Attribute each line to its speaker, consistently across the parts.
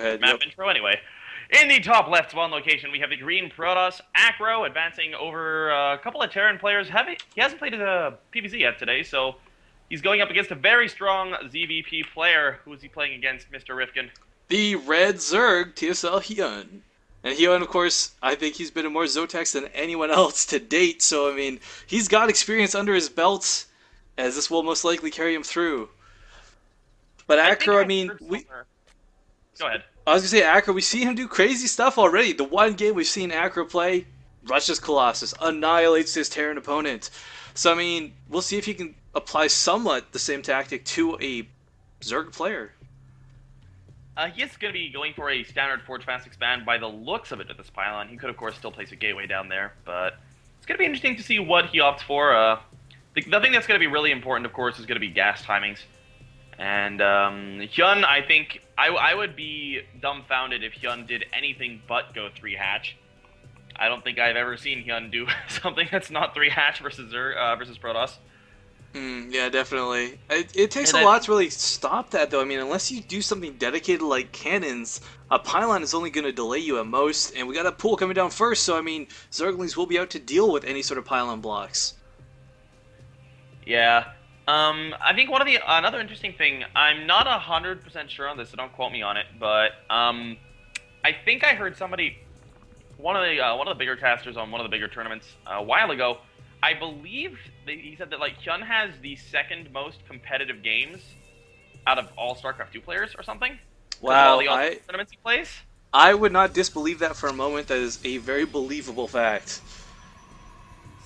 Speaker 1: ahead.
Speaker 2: Map
Speaker 1: Yep.
Speaker 2: intro anyway. In the top left spawn location, we have the green Protoss Acro advancing over a couple of Terran players. He hasn't played a PvZ yet today, so he's going up against a very strong ZVP player. Who is he playing against, Mr. Rifkin?
Speaker 1: The Red Zerg TSL Hyun. And Hyun, of course, I think he's been in more Zotacs than anyone else to date. So I mean, he's got experience under his belt, as this will most likely carry him through. But
Speaker 2: I think
Speaker 1: Acro, I
Speaker 2: I
Speaker 1: mean,
Speaker 2: heard somewhere. Go ahead.
Speaker 1: I was gonna say Acro, we see him do crazy stuff already. The one game we've seen Acro play, rushes Colossus, annihilates his Terran opponent. So I mean, we'll see if he can apply somewhat the same tactic to a Zerg player.
Speaker 2: He is going to be going for a standard Forge Fast Expand by the looks of it at this pylon. He could, of course, still place a gateway down there, but it's going to be interesting to see what he opts for. The thing that's going to be really important, of course, is going to be gas timings. And Hyun, I think I would be dumbfounded if Hyun did anything but go 3-hatch. I don't think I've ever seen Hyun do something that's not 3-hatch versus Protoss.
Speaker 1: Yeah, definitely. It takes
Speaker 2: And
Speaker 1: a
Speaker 2: then-
Speaker 1: lot to really stop that, though. I mean, unless you do something dedicated like cannons, a pylon is only going to delay you at most, and we got a pool coming down first, so I mean, Zerglings will be out to deal with any sort of pylon blocks.
Speaker 2: Yeah. I think another interesting thing, I'm not 100% sure on this, so don't quote me on it, but I think I heard one of the bigger casters on one of the bigger tournaments a while ago. I believe he said that like Hyun has the second most competitive games out of all StarCraft 2 players or something.
Speaker 1: Wow,
Speaker 2: all the tournaments he plays.
Speaker 1: I would not disbelieve that for a moment. That is a very believable fact.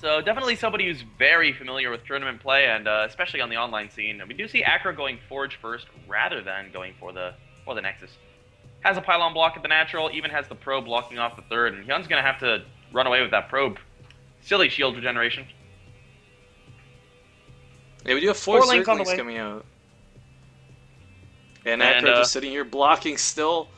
Speaker 2: So definitely somebody who's very familiar with tournament play, and especially on the online scene. We do see Acro going Forge first rather than going for the Nexus. Has a pylon block at the natural, even has the probe blocking off the third, and Hyun's going to have to run away with that probe. Silly shield regeneration.
Speaker 1: Yeah, we do have four
Speaker 2: Links on the
Speaker 1: Zerglings
Speaker 2: way.
Speaker 1: coming out. And Acro just sitting here blocking still.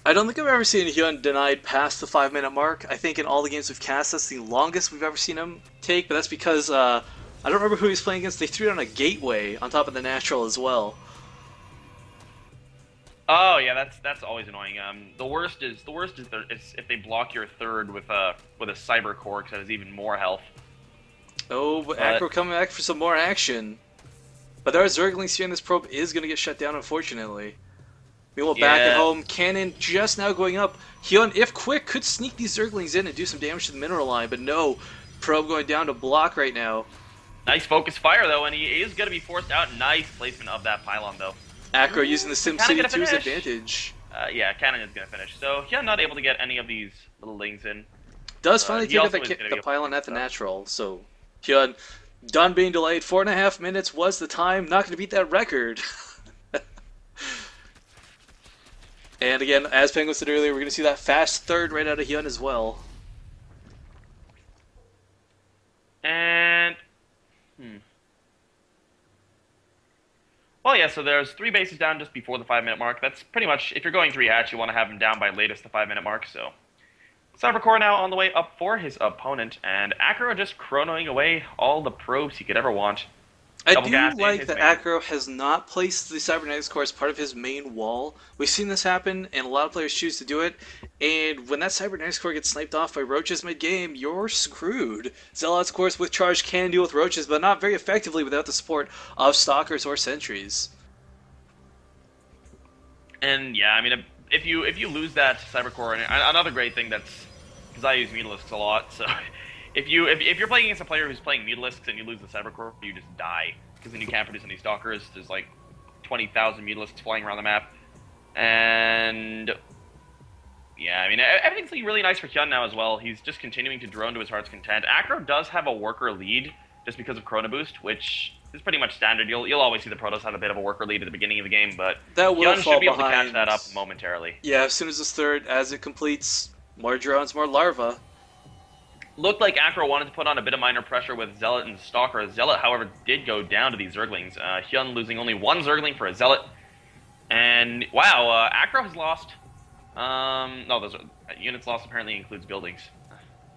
Speaker 1: I don't think I've ever seen Hyun denied past the 5-minute mark. I think in all the games we've cast, that's the longest we've ever seen him take, but that's because, I don't remember who he was playing against. They threw down a gateway on top of the natural as well.
Speaker 2: Oh yeah, that's always annoying. The worst is if they block your third with a cyber core, because that is even more health.
Speaker 1: Oh, but Acro coming back for some more action. But there are Zerglings here, and this probe is going to get shut down, unfortunately. Meanwhile, back at home, cannon just now going up. Hyun, if quick, could sneak these Zerglings in and do some damage to the mineral line, but no. Probe going down to block right now.
Speaker 2: Nice focus fire though, and he is going to be forced out. Nice placement of that pylon though.
Speaker 1: Acro using the
Speaker 2: Cannon
Speaker 1: SimCity
Speaker 2: gonna
Speaker 1: 2's
Speaker 2: finish.
Speaker 1: advantage.
Speaker 2: Yeah, cannon is going to finish. So Hyun not able to get any of these little lings in.
Speaker 1: Does finally
Speaker 2: he
Speaker 1: take out
Speaker 2: also is gonna be
Speaker 1: the
Speaker 2: able
Speaker 1: pylon
Speaker 2: to
Speaker 1: at the
Speaker 2: stuff.
Speaker 1: natural, so Hyun, done being delayed. 4.5 minutes was the time. Not going to beat that record. And again, as Penguin said earlier, we're going to see that fast third right out of Hyun as well.
Speaker 2: And well, yeah. So there's 3 bases down just before the 5-minute mark. That's pretty much, if you're going 3-hatch, you want to have him down by latest the 5-minute mark. So Cyber Core now on the way up for his opponent, and Acro just chronoing away all the probes he could ever want.
Speaker 1: I
Speaker 2: Double
Speaker 1: do
Speaker 2: gas in
Speaker 1: like
Speaker 2: his
Speaker 1: that
Speaker 2: main.
Speaker 1: Acro has not placed the Cybernetics Core as part of his main wall. We've seen this happen, and a lot of players choose to do it. And when that Cybernetics Core gets sniped off by Roaches mid-game, you're screwed. Zealots, of course, with charge can deal with Roaches, but not very effectively without the support of Stalkers or Sentries.
Speaker 2: And yeah, I mean, if you lose that Cyber Core, and another great thing that's, because I use Mutalisks a lot, so if you're playing against a player who's playing Mutalisks and you lose the Cyber Core, you just die, because then you can't produce any Stalkers. There's like 20,000 Mutalisks flying around the map, and yeah, I mean, everything's looking really nice for Hyun now as well. He's just continuing to drone to his heart's content. Acro does have a worker lead just because of Chrono Boost, which is pretty much standard. You'll always see the Protoss have a bit of a worker lead at the beginning of the game, but
Speaker 1: That will
Speaker 2: Hyun
Speaker 1: fall
Speaker 2: should be able to catch
Speaker 1: behind.
Speaker 2: that up momentarily.
Speaker 1: Yeah, as soon as this third, as it completes, more drones, more larvae.
Speaker 2: Looked like Acro wanted to put on a bit of minor pressure with Zealot and Stalker. Zealot, however, did go down to these Zerglings. Hyun losing only 1 Zergling for a Zealot. And, wow, Acro has lost... no, those units lost apparently includes buildings.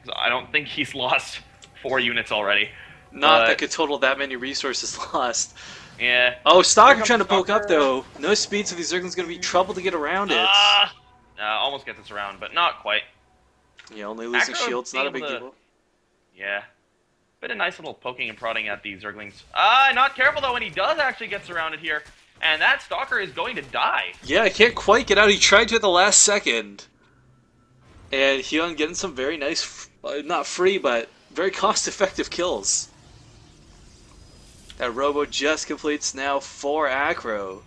Speaker 2: So I don't think he's lost 4 units already.
Speaker 1: Not
Speaker 2: But-
Speaker 1: that could total that many resources lost.
Speaker 2: Yeah.
Speaker 1: Oh, Stalker trying to poke up, though. No speed, so these Zerglings going to be trouble to get around it.
Speaker 2: Almost gets us around, but not quite.
Speaker 1: Yeah, only losing
Speaker 2: Acro
Speaker 1: shields, not a big deal.
Speaker 2: Yeah. Bit of nice little poking and prodding at these Zerglings. Not careful, though, when he does actually get surrounded here. And that Stalker is going to die.
Speaker 1: Yeah, I can't quite get out. He tried to at the last second. And Hyun getting some very nice, not free, but very cost-effective kills. That Robo just completes now for Acro.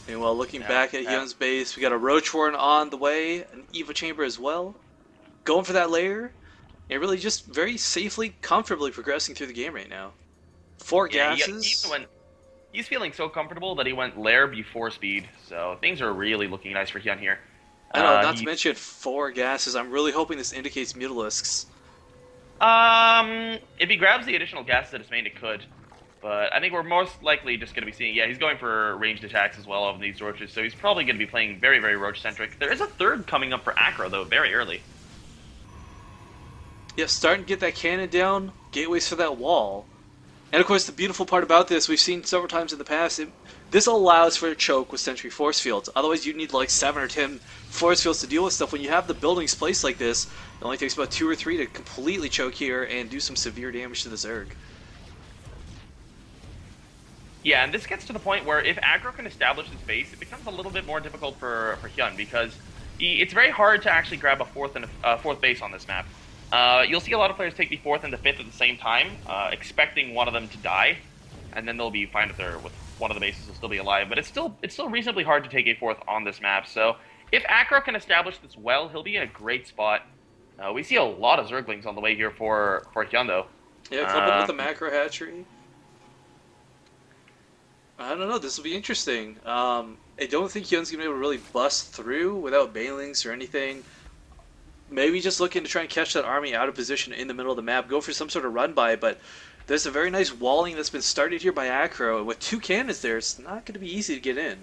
Speaker 1: Meanwhile, looking back at Hyun's base, we got a Roach Warren on the way, an Eva Chamber as well. Going for that lair, and really just very safely, comfortably progressing through the game right now. 4 gases.
Speaker 2: He's feeling so comfortable that he went lair before speed, so things are really looking nice for Hyun here.
Speaker 1: I know, not to mention 4 gases. I'm really hoping this indicates Mutalisks.
Speaker 2: If he grabs the additional gases at his main, it could. But I think we're most likely just going to be seeing... Yeah, he's going for ranged attacks as well on these Roaches, so he's probably going to be playing very, very Roach-centric. There is a third coming up for Acro, though, very early.
Speaker 1: Yeah, starting to get that cannon down, gateways for that wall. And of course, the beautiful part about this, we've seen several times in the past, this allows for a choke with Sentry Force Fields. Otherwise, you need like 7 or 10 Force Fields to deal with stuff. When you have the buildings placed like this, it only takes about 2 or 3 to completely choke here and do some severe damage to the Zerg.
Speaker 2: Yeah, and this gets to the point where if Acro can establish his base, it becomes a little bit more difficult for Hyun, because it's very hard to actually grab a fourth base on this map. You'll see a lot of players take the 4th and the 5th at the same time, expecting one of them to die, and then they'll be fine with one of the bases will still be alive. But it's still reasonably hard to take a 4th on this map. So if Acro can establish this well, he'll be in a great spot. We see a lot of Zerglings on the way here for Hyun, though.
Speaker 1: Yeah, coupled with the macro hatchery. I don't know, this will be interesting. I don't think Hyun's going to be able to really bust through without Banelings or anything. Maybe just looking to try and catch that army out of position in the middle of the map, go for some sort of run by, but there's a very nice walling that's been started here by Acro, and with 2 cannons there, it's not going to be easy to get in.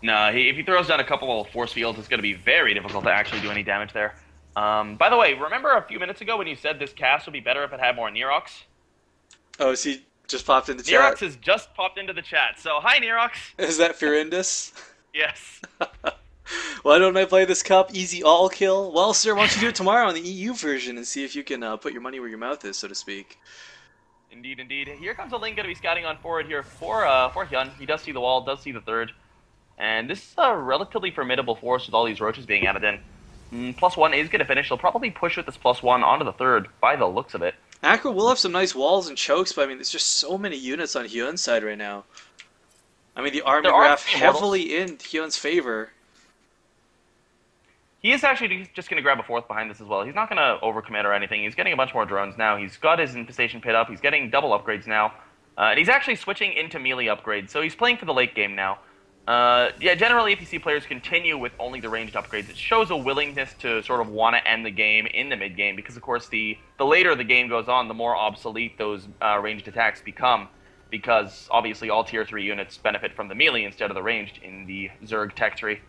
Speaker 2: No, if he throws down a couple of force fields, it's going to be very difficult to actually do any damage there. By the way, remember a few minutes ago when you said this cast would be better if it had more Nerox?
Speaker 1: Oh, so he just popped in the chat?
Speaker 2: Nerox has just popped into the chat, so hi Nerox!
Speaker 1: Is that Firindus?
Speaker 2: Yes.
Speaker 1: Why don't I play this cup? Easy all kill? Well, sir, why don't you do it tomorrow on the EU version and see if you can put your money where your mouth is, so to speak.
Speaker 2: Indeed, indeed. Here comes a Link going to be scouting on forward here for Hyun. He does see the wall, does see the 3rd. And this is a relatively formidable force with all these Roaches being added in. +1 is going to finish. He'll probably push with this +1 onto the 3rd by the looks of it.
Speaker 1: Acro will have some nice walls and chokes, but I mean, there's just so many units on Hyun's side right now. I mean, the army graph heavily in Hyun's favor.
Speaker 2: He is actually just going to grab a 4th behind this as well. He's not going to overcommit or anything. He's getting a bunch more drones now. He's got his infestation pit up. He's getting double upgrades now. And he's actually switching into melee upgrades. So he's playing for the late game now. Yeah, generally if you see players continue with only the ranged upgrades, it shows a willingness to sort of want to end the game in the mid game. Because of course the later the game goes on, the more obsolete those ranged attacks become. Because obviously all tier 3 units benefit from the melee instead of the ranged in the Zerg tech tree.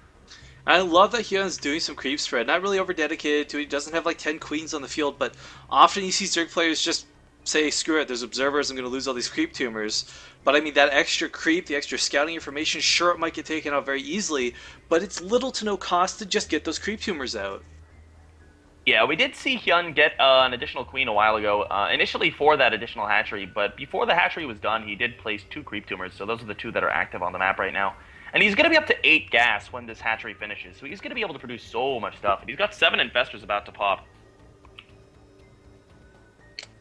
Speaker 1: I love that Hyun's doing some creep spread. Not really over-dedicated to it. He doesn't have like 10 queens on the field, but often you see Zerg players just say, screw it, there's observers, I'm going to lose all these creep tumors. But I mean, that extra creep, the extra scouting information, sure, it might get taken out very easily, but it's little to no cost to just get those creep tumors out.
Speaker 2: Yeah, we did see Hyun get an additional queen a while ago, initially for that additional hatchery, but before the hatchery was done, he did place 2 creep tumors, so those are the 2 that are active on the map right now. And he's going to be up to 8 gas when this hatchery finishes, so he's going to be able to produce so much stuff. And he's got 7 infestors about to pop.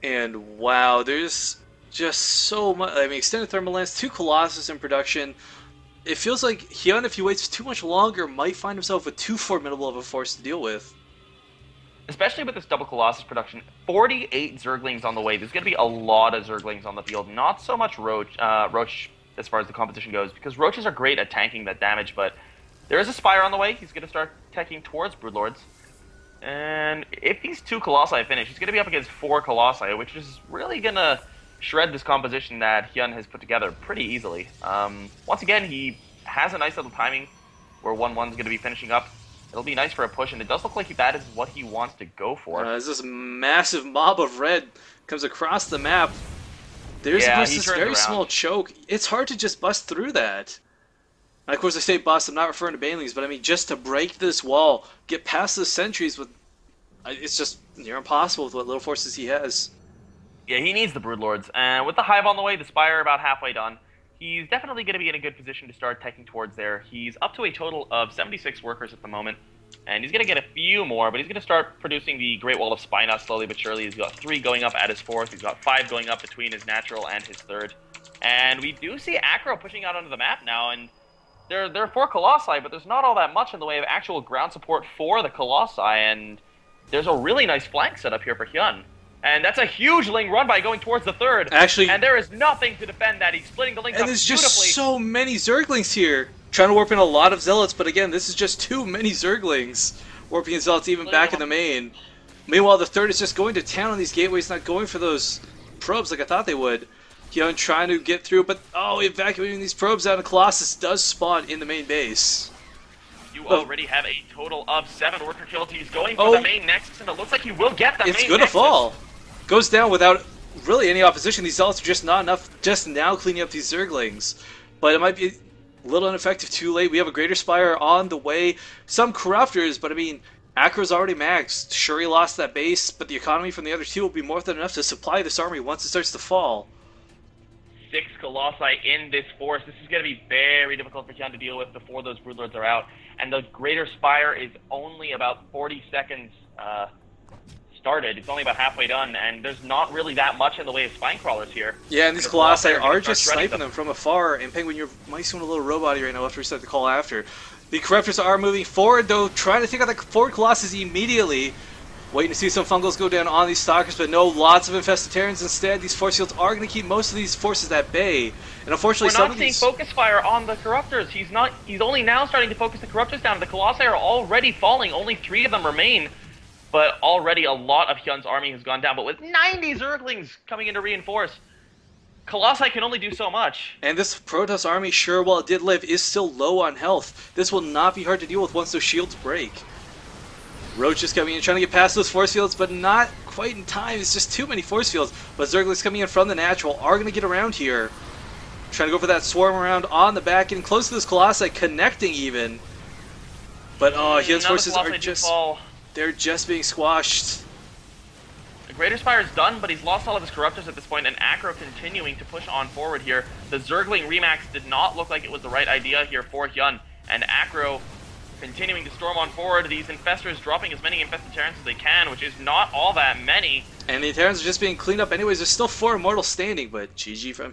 Speaker 1: And wow, there's just so much. I mean, extended thermal lance, 2 Colossus in production. It feels like Hyun, if he waits too much longer, might find himself with too formidable of a force to deal with.
Speaker 2: Especially with this double Colossus production, 48 Zerglings on the way. There's going to be a lot of Zerglings on the field. Not so much Roach as far as the competition goes, because Roaches are great at tanking that damage, but there is a Spire on the way. He's going to start teching towards Broodlords. And if these 2 Colossi finish, he's going to be up against 4 Colossi, which is really going to shred this composition that Hyun has put together pretty easily. Once again, he has a nice little timing where 1-1's going to be finishing up. It'll be nice for a push, and it does look like that is what he wants to go for.
Speaker 1: As this massive mob of red comes across the map, There's, of
Speaker 2: Yeah,
Speaker 1: course,
Speaker 2: he
Speaker 1: this
Speaker 2: turns
Speaker 1: very
Speaker 2: around.
Speaker 1: small choke. It's hard to just bust through that. And of course, I say bust, I'm not referring to banelings, but I mean just to break this wall, get past the sentries with... It's just near impossible with what little forces he has.
Speaker 2: Yeah, he needs the Broodlords. And with the Hive on the way, the Spire about halfway done, he's definitely going to be in a good position to start taking towards there. He's up to a total of 76 workers at the moment. And he's going to get a few more, but he's going to start producing the Great Wall of Spina slowly but surely. He's got 3 going up at his 4th. He's got 5 going up between his natural and his 3rd. And we do see Acro pushing out onto the map now, and there are 4 Colossi, but there's not all that much in the way of actual ground support for the Colossi, and there's a really nice flank set up here for Hyun. And that's a huge Ling run by going towards the 3rd.
Speaker 1: Actually,
Speaker 2: and there is nothing to defend that. He's splitting the Lings up
Speaker 1: and there's
Speaker 2: beautifully.
Speaker 1: just so many Zerglings here. Trying to warp in a lot of Zealots, but again, this is just too many Zerglings. Warping in Zealots even back in the main. Meanwhile, the 3rd is just going to town on these gateways, not going for those probes like I thought they would. Hyun trying to get through, but evacuating these probes out, and Colossus does spawn in the main base.
Speaker 2: You already have a total of 7 worker kills. He's going for the main Nexus, and it looks like he will get the main Nexus.
Speaker 1: It's gonna fall. Goes down without really any opposition. These Zealots are just not enough, just now cleaning up these Zerglings. But it might be a little ineffective too late. We have a Greater Spire on the way. Some Corruptors, but I mean, Acro's already maxed. Sure, he lost that base, but the economy from the other 2 will be more than enough to supply this army once it starts to fall.
Speaker 2: 6 Colossi in this force. This is going to be very difficult for Hyun to deal with before those Broodlords are out. And the Greater Spire is only about 40 seconds started. It's only about halfway done, and there's not really that much in the way of spine crawlers here.
Speaker 1: Yeah, and these Colossi are just sniping them from afar. And Penguin, you're might seem a little robot-y right now after we start the call after. The Corruptors are moving forward, though, trying to take out the forward Colossus immediately. Waiting to see some Fungals go down on these Stalkers, but no, lots of Infestatorians instead. These Force Fields are going to keep most of these forces at bay. And unfortunately,
Speaker 2: we're not seeing focus fire on the Corruptors. He's only now starting to focus the Corruptors down. The Colossi are already falling. Only 3 of them remain. But already a lot of Hyun's army has gone down. But with 90 Zerglings coming in to reinforce, Colossi can only do so much.
Speaker 1: And this Protoss army, sure, while it did live, is still low on health. This will not be hard to deal with once those shields break. Roach is coming in, trying to get past those force fields, but not quite in time. It's just too many force fields. But Zerglings coming in from the natural are going to get around here. Trying to go for that swarm around on the back, getting close to this Colossi, connecting even. But Hyun's forces are just... They're just being squashed.
Speaker 2: The Greater Spire is done, but he's lost all of his Corruptors at this point, and Acro continuing to push on forward here. The Zergling Remax did not look like it was the right idea here for Hyun, and Acro continuing to storm on forward. These Infestors dropping as many Infestatorians as they can, which is not all that many.
Speaker 1: And the Terrans are just being cleaned up anyways. There's still 4 Immortals standing, but GG from